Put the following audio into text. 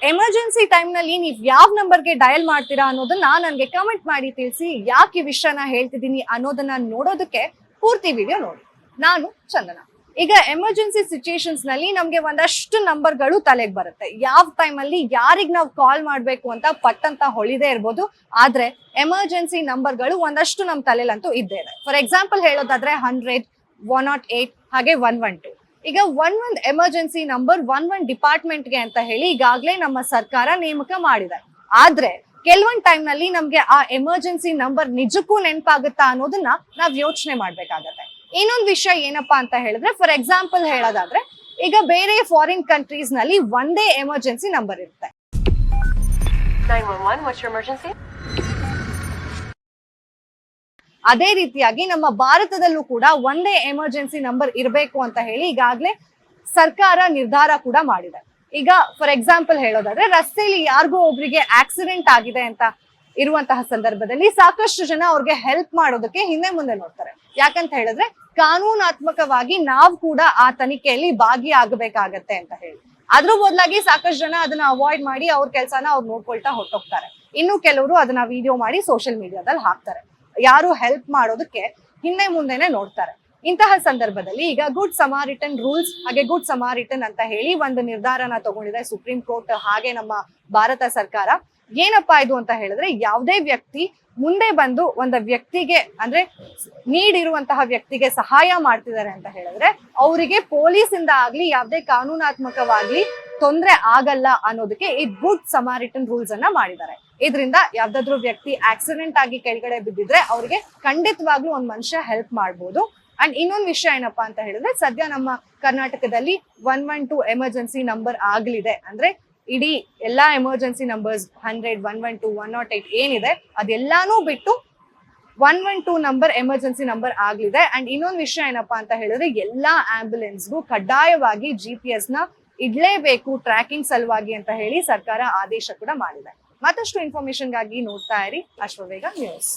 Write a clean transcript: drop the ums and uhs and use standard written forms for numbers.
Emergency time ನಲ್ಲಿ ನೀವು ಯಾವ ನಂಬರ್ಗೆ ಡಯಲ್ ಮಾಡ್ತೀರಾ ಅನ್ನೋದನ್ನ ನನಗೆ ಕಮೆಂಟ್ ಮಾಡಿ ತಿಳಿಸಿ. ಯಾಕೆ ಈ ವಿಷಯನ ಹೇಳ್ತಿದ್ದೀನಿ ಅನ್ನೋದನ್ನ ನೋಡೋದಕ್ಕೆ ಪೂರ್ತಿ ವಿಡಿಯೋ ನೋಡಿ. ನಾನು ಚಂದನ. ಈಗ ಎಮರ್ಜೆನ್ಸಿ ಸಿಚುಯೇಷನ್ಸ್ ನಲ್ಲಿ ನಮ್ಗೆ ಒಂದಷ್ಟು ನಂಬರ್ಗಳು ತಲೆಗೆ ಬರುತ್ತೆ. ಯಾವ ಟೈಮ್ ಅಲ್ಲಿ ಯಾರಿಗ್ ನಾವು ಕಾಲ್ ಮಾಡ್ಬೇಕು ಅಂತ ಪಟ್ಟಂತ ಹೊಳಿದೇ ಇರ್ಬೋದು, ಆದ್ರೆ ಎಮರ್ಜೆನ್ಸಿ ನಂಬರ್ಗಳು ಒಂದಷ್ಟು ನಮ್ ತಲೆಲಂತೂ ಇದ್ದೇ ಇದೆ. ಫಾರ್ ಎಕ್ಸಾಂಪಲ್ ಹೇಳೋದಾದ್ರೆ 100, 108 ಹಾಗೆ 112. ಈಗ 11 ಎಮರ್ಜೆನ್ಸಿ ನಂಬರ್ 11 ಡಿಪಾರ್ಟ್ಮೆಂಟ್ಗೆ ಅಂತ ಹೇಳಿ ಈಗಾಗಲೇ ನಮ್ಮ ಸರ್ಕಾರ ನೇಮಕ ಮಾಡಿದೆ. ಆದ್ರೆ ಕೆಲವೊಂದ್ ಟೈಮ್ ನಲ್ಲಿ ನಮ್ಗೆ ಆ ಎಮರ್ಜೆನ್ಸಿ ನಂಬರ್ ನಿಜಕ್ಕೂ ನೆನಪಾಗುತ್ತಾ ಅನ್ನೋದನ್ನ ನಾವ್ ಯೋಚನೆ ಮಾಡ್ಬೇಕಾಗತ್ತೆ. ಇನ್ನೊಂದು ವಿಷಯ ಏನಪ್ಪಾ ಅಂತ ಹೇಳಿದ್ರೆ, ಫಾರ್ ಎಕ್ಸಾಂಪಲ್ ಹೇಳೋದಾದ್ರೆ ಈಗ ಬೇರೆ ಫಾರಿನ್ ಕಂಟ್ರೀಸ್ ನಲ್ಲಿ ಒಂದೇ ಎಮರ್ಜೆನ್ಸಿ ನಂಬರ್ ಇರುತ್ತೆ. 911, what's your emergency? ಅದೇ ರೀತಿಯಾಗಿ ನಮ್ಮ ಭಾರತದಲ್ಲೂ ಕೂಡ ಒಂದೇ ಎಮರ್ಜೆನ್ಸಿ ನಂಬರ್ ಇರಬೇಕು ಅಂತ ಹೇಳಿ ಈಗಾಗಲೇ ಸರ್ಕಾರ ನಿರ್ಧಾರ ಕೂಡ ಮಾಡಿದೆ. ಈಗ ಫಾರ್ ಎಕ್ಸಾಂಪಲ್ ಹೇಳೋದಾದ್ರೆ ರಸ್ತೆಯಲ್ಲಿ ಯಾರಿಗೋ ಒಬ್ರಿಗೆ ಆಕ್ಸಿಡೆಂಟ್ ಆಗಿದೆ ಅಂತ ಇರುವಂತಹ ಸಂದರ್ಭದಲ್ಲಿ ಸಾಕಷ್ಟು ಜನ ಅವ್ರಿಗೆ ಹೆಲ್ಪ್ ಮಾಡೋದಕ್ಕೆ ಹಿಂದೆ ಮುಂದೆ ನೋಡ್ತಾರೆ. ಯಾಕಂತ ಹೇಳಿದ್ರೆ ಕಾನೂನಾತ್ಮಕವಾಗಿ ನಾವು ಕೂಡ ಆ ತನಿಖೆಯಲ್ಲಿ ಭಾಗಿಯಾಗಬೇಕಾಗತ್ತೆ ಅಂತ ಹೇಳಿ. ಅದ್ರ ಬದಲಾಗಿ ಸಾಕಷ್ಟು ಜನ ಅದನ್ನ ಅವಾಯ್ಡ್ ಮಾಡಿ ಅವ್ರ ಕೆಲಸನ ಅವ್ರು ನೋಡ್ಕೊಳ್ತಾ ಹೊರಟೋಗ್ತಾರೆ. ಇನ್ನು ಕೆಲವರು ಅದನ್ನ ವಿಡಿಯೋ ಮಾಡಿ ಸೋಷಿಯಲ್ ಮೀಡಿಯಾದಲ್ಲಿ ಹಾಕ್ತಾರೆ. ಯಾರು ಹೆಲ್ಪ್ ಮಾಡೋದಕ್ಕೆ ಹಿಂದೆ ಮುಂದೆನೆ ನೋಡ್ತಾರೆ. ಇಂತಹ ಸಂದರ್ಭದಲ್ಲಿ ಈಗ ಗುಡ್ ಸಮಾರಿಟನ್ ರೂಲ್ಸ್ ಹಾಗೆ ಗುಡ್ ಸಮಾರಿಟನ್ ಅಂತ ಹೇಳಿ ಒಂದು ನಿರ್ಧಾರನ ತಗೊಂಡಿದೆ ಸುಪ್ರೀಂ ಕೋರ್ಟ್ ಹಾಗೆ ನಮ್ಮ ಭಾರತ ಸರ್ಕಾರ. ಏನಪ್ಪಾ ಇದು ಅಂತ ಹೇಳಿದ್ರೆ, ಯಾವುದೇ ವ್ಯಕ್ತಿ ಮುಂದೆ ಬಂದು ಒಂದು ವ್ಯಕ್ತಿಗೆ ಅಂದ್ರೆ ನೀಡಿರುವಂತಹ ವ್ಯಕ್ತಿಗೆ ಸಹಾಯ ಮಾಡ್ತಿದ್ದಾರೆ ಅಂತ ಹೇಳಿದ್ರೆ ಅವರಿಗೆ ಪೊಲೀಸ್ ಇಂದ ಆಗ್ಲಿ ಯಾವುದೇ ಕಾನೂನಾತ್ಮಕವಾಗ್ಲಿ ತೊಂದ್ರೆ ಆಗಲ್ಲ ಅನ್ನೋದಕ್ಕೆ ಈ ಗುಡ್ ಸಮಾರಿಟನ್ ರೂಲ್ಸ್ ಅನ್ನ ಮಾಡಿದ್ದಾರೆ. ಇದರಿಂದ ಯಾವ್ದಾದ್ರು ವ್ಯಕ್ತಿ ಆಕ್ಸಿಡೆಂಟ್ ಆಗಿ ಕೆಳಗಡೆ ಬಿದ್ದಿದ್ರೆ ಅವ್ರಿಗೆ ಖಂಡಿತವಾಗ್ಲೂ ಒಂದ್ ಮನುಷ್ಯ ಹೆಲ್ಪ್ ಮಾಡ್ಬೋದು. ಅಂಡ್ ಇನ್ನೊಂದು ವಿಷಯ ಏನಪ್ಪಾ ಅಂತ ಹೇಳಿದ್ರೆ, ಸದ್ಯ ನಮ್ಮ ಕರ್ನಾಟಕದಲ್ಲಿ 112 ಎಮರ್ಜೆನ್ಸಿ ನಂಬರ್ ಆಗ್ಲಿದೆ. ಅಂದ್ರೆ ಇಡೀ ಎಲ್ಲಾ ಎಮರ್ಜೆನ್ಸಿ ನಂಬರ್ಸ್ 100, 112, 108 ಏನಿದೆ ಅದೆಲ್ಲಾನು ಬಿಟ್ಟು 112 ನಂಬರ್ ಎಮರ್ಜೆನ್ಸಿ ನಂಬರ್ ಆಗ್ಲಿದೆ. ಅಂಡ್ ಇನ್ನೊಂದು ವಿಷಯ ಏನಪ್ಪಾ ಅಂತ ಹೇಳಿದ್ರೆ, ಎಲ್ಲಾ ಆಂಬ್ಯುಲೆನ್ಸ್ಗೂ ಕಡ್ಡಾಯವಾಗಿ GPS ನ ಇಡ್ಲೇಬೇಕು ಟ್ರ್ಯಾಕಿಂಗ್ ಸಲುವಾಗಿ ಅಂತ ಹೇಳಿ ಸರ್ಕಾರ ಆದೇಶ ಕೂಡ ಮಾಡಿದೆ. ಮತ್ತಷ್ಟು ಇನ್ಫಾರ್ಮೇಶನ್ಗಾಗಿ ನೋಡ್ತಾ ಇರಿ ಅಶ್ವವೇಗ ನ್ಯೂಸ್.